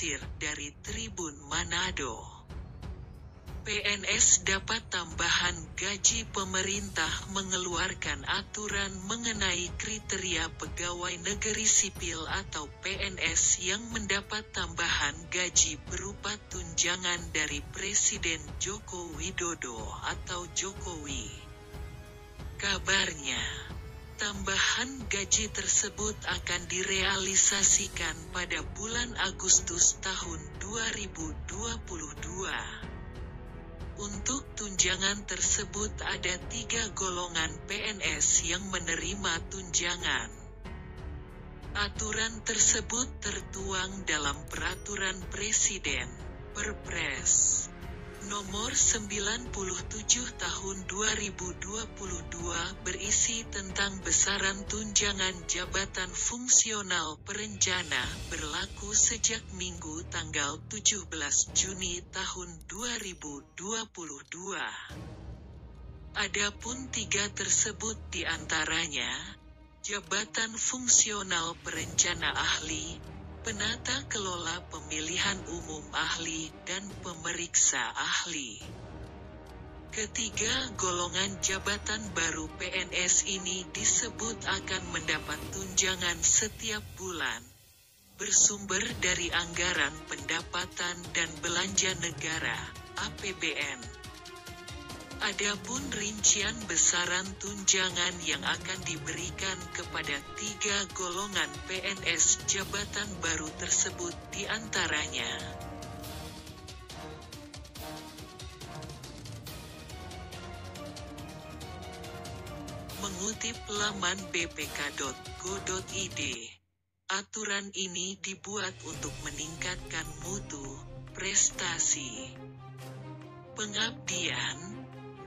dilansir dari Tribun Manado. PNS dapat tambahan gaji. Pemerintah mengeluarkan aturan mengenai kriteria pegawai negeri sipil atau PNS yang mendapat tambahan gaji berupa tunjangan dari Presiden Joko Widodo atau Jokowi. Kabarnya, tambahan gaji tersebut akan direalisasikan pada bulan Agustus tahun 2022. Untuk tunjangan tersebut ada 3 golongan PNS yang menerima tunjangan. Aturan tersebut tertuang dalam Peraturan Presiden, Perpres, Nomor 97 Tahun 2022 berisi tentang besaran tunjangan jabatan fungsional perencana berlaku sejak Minggu tanggal 17 Juni tahun 2022. Adapun 3 tersebut diantaranya, jabatan fungsional perencana ahli, penata kelola pemilihan umum ahli, dan pemeriksa ahli. Ketiga golongan jabatan baru PNS ini disebut akan mendapat tunjangan setiap bulan, bersumber dari anggaran pendapatan dan belanja negara, APBN. Adapun rincian besaran tunjangan yang akan diberikan kepada 3 golongan PNS jabatan baru tersebut diantaranya. Mengutip laman bpk.go.id, aturan ini dibuat untuk meningkatkan mutu, prestasi, pengabdian,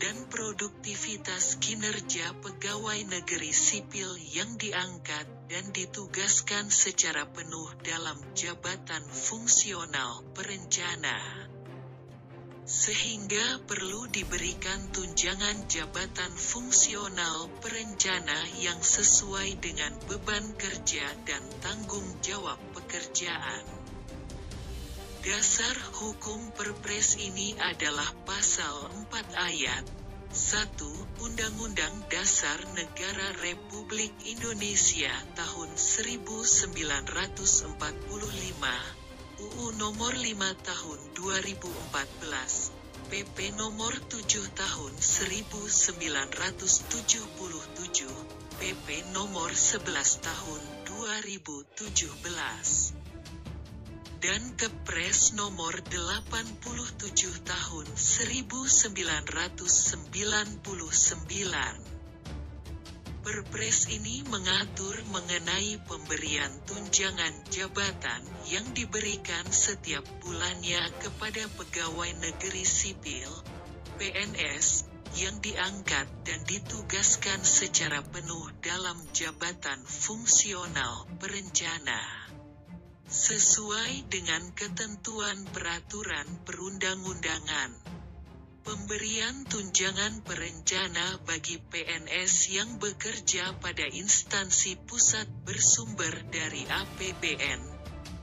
dan produktivitas kinerja pegawai negeri sipil yang diangkat dan ditugaskan secara penuh dalam jabatan fungsional perencana. Sehingga perlu diberikan tunjangan jabatan fungsional perencana yang sesuai dengan beban kerja dan tanggung jawab pekerjaan. Dasar hukum Perpres ini adalah Pasal 4 Ayat 1 Undang-Undang Dasar Negara Republik Indonesia tahun 1945, UU Nomor 5 Tahun 2014, PP Nomor 7 Tahun 1977, PP Nomor 11 Tahun 2017. Dan Kepres Nomor 87 Tahun 1999. Perpres ini mengatur mengenai pemberian tunjangan jabatan yang diberikan setiap bulannya kepada pegawai negeri sipil, PNS, yang diangkat dan ditugaskan secara penuh dalam jabatan fungsional perencana. Sesuai dengan ketentuan peraturan perundang-undangan, pemberian tunjangan perencana bagi PNS yang bekerja pada instansi pusat bersumber dari APBN,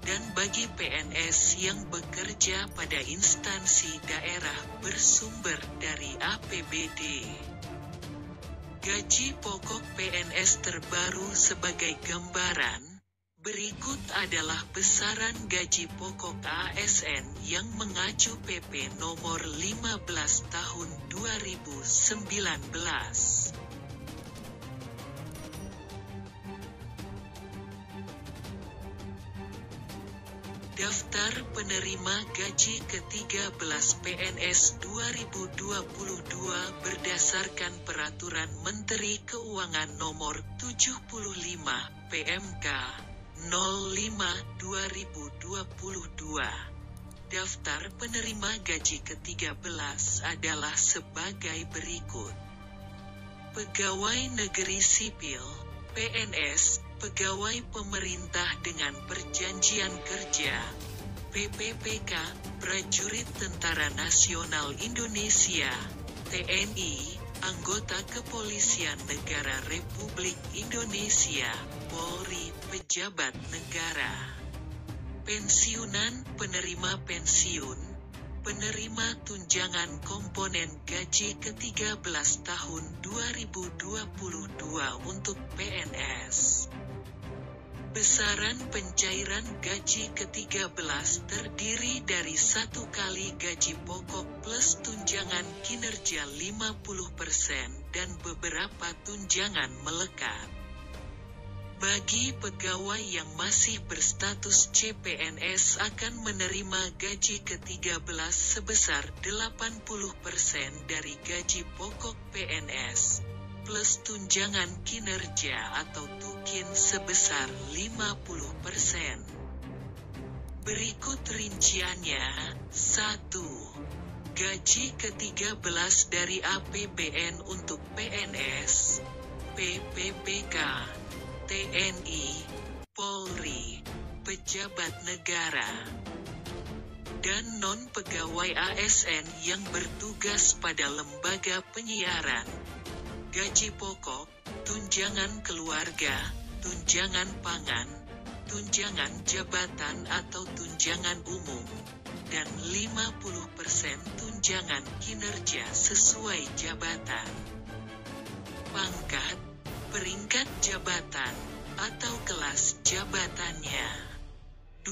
dan bagi PNS yang bekerja pada instansi daerah bersumber dari APBD. Gaji pokok PNS terbaru sebagai gambaran. Berikut adalah besaran gaji pokok ASN yang mengacu PP Nomor 15 Tahun 2019. Daftar penerima gaji ke-13 PNS 2022 berdasarkan Peraturan Menteri Keuangan Nomor 75 PMK 05/2022. Daftar penerima gaji ke-13 adalah sebagai berikut. Pegawai negeri sipil, PNS, pegawai pemerintah dengan perjanjian kerja, PPPK, prajurit Tentara Nasional Indonesia, TNI, anggota Kepolisian Negara Republik Indonesia, Polri, pejabat negara. Pensiunan penerima pensiun, penerima tunjangan komponen gaji ke-13 tahun 2022 untuk PNS. Besaran pencairan gaji ke-13 terdiri dari 1 kali gaji pokok plus tunjangan kinerja 50% dan beberapa tunjangan melekat. Bagi pegawai yang masih berstatus CPNS akan menerima gaji ke-13 sebesar 80% dari gaji pokok PNS, plus tunjangan kinerja atau tukin sebesar 50%. Berikut rinciannya. 1. Gaji ke-13 dari APBN untuk PNS, PPPK, TNI, Polri, pejabat negara, dan non-pegawai ASN yang bertugas pada lembaga penyiaran. Gaji pokok, tunjangan keluarga, tunjangan pangan, tunjangan jabatan atau tunjangan umum, dan 50% tunjangan kinerja sesuai jabatan. Pangkat, peringkat jabatan, atau kelas jabatannya. 2.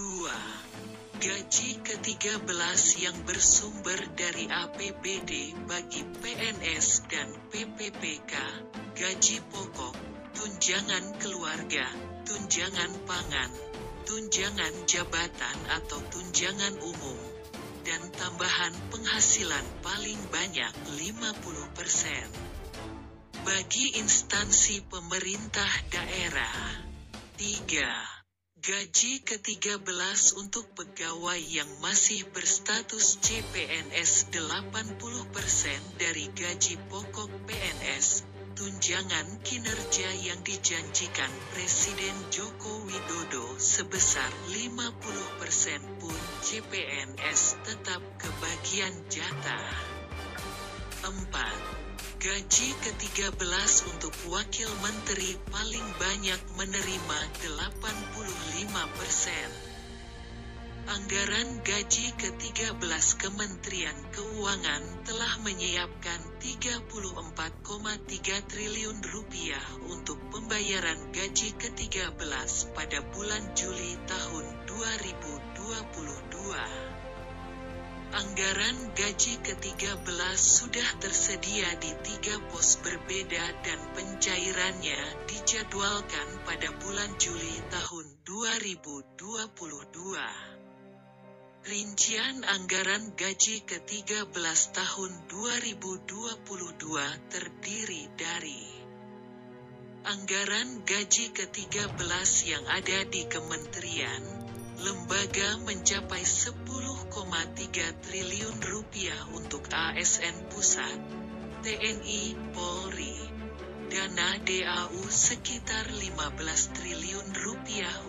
Gaji ke-13 yang bersumber dari APBD bagi PNS dan PPPK, gaji pokok, tunjangan keluarga, tunjangan pangan, tunjangan jabatan atau tunjangan umum, dan tambahan penghasilan paling banyak 50%. Bagi instansi pemerintah daerah. 3. Gaji ke-13 untuk pegawai yang masih berstatus CPNS 80% dari gaji pokok PNS, tunjangan kinerja yang dijanjikan Presiden Joko Widodo sebesar 50% pun CPNS tetap kebagian jatah. 4. Gaji ke-13 untuk wakil menteri paling banyak menerima 85%. Anggaran gaji ke-13 Kementerian Keuangan telah menyiapkan Rp34,3 triliun untuk pembayaran gaji ke-13 pada bulan Juli tahun 2022. Anggaran gaji ke-13 sudah tersedia di 3 pos berbeda dan pencairannya dijadwalkan pada bulan Juli tahun 2022. Rincian anggaran gaji ke-13 tahun 2022 terdiri dari anggaran gaji ke-13 yang ada di kementerian, lembaga mencapai Rp10,3 triliun untuk ASN pusat, TNI, Polri. Dana DAU sekitar Rp15 triliun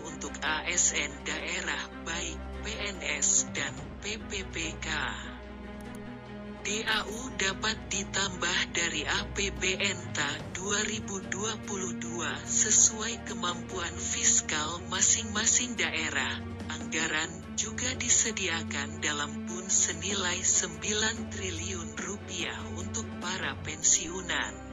untuk ASN daerah baik PNS dan PPPK. DAU dapat ditambah dari APBN Ta 2022 sesuai kemampuan fiskal masing-masing daerah. Anggaran juga disediakan dalam PUN senilai Rp9 triliun untuk para pensiunan.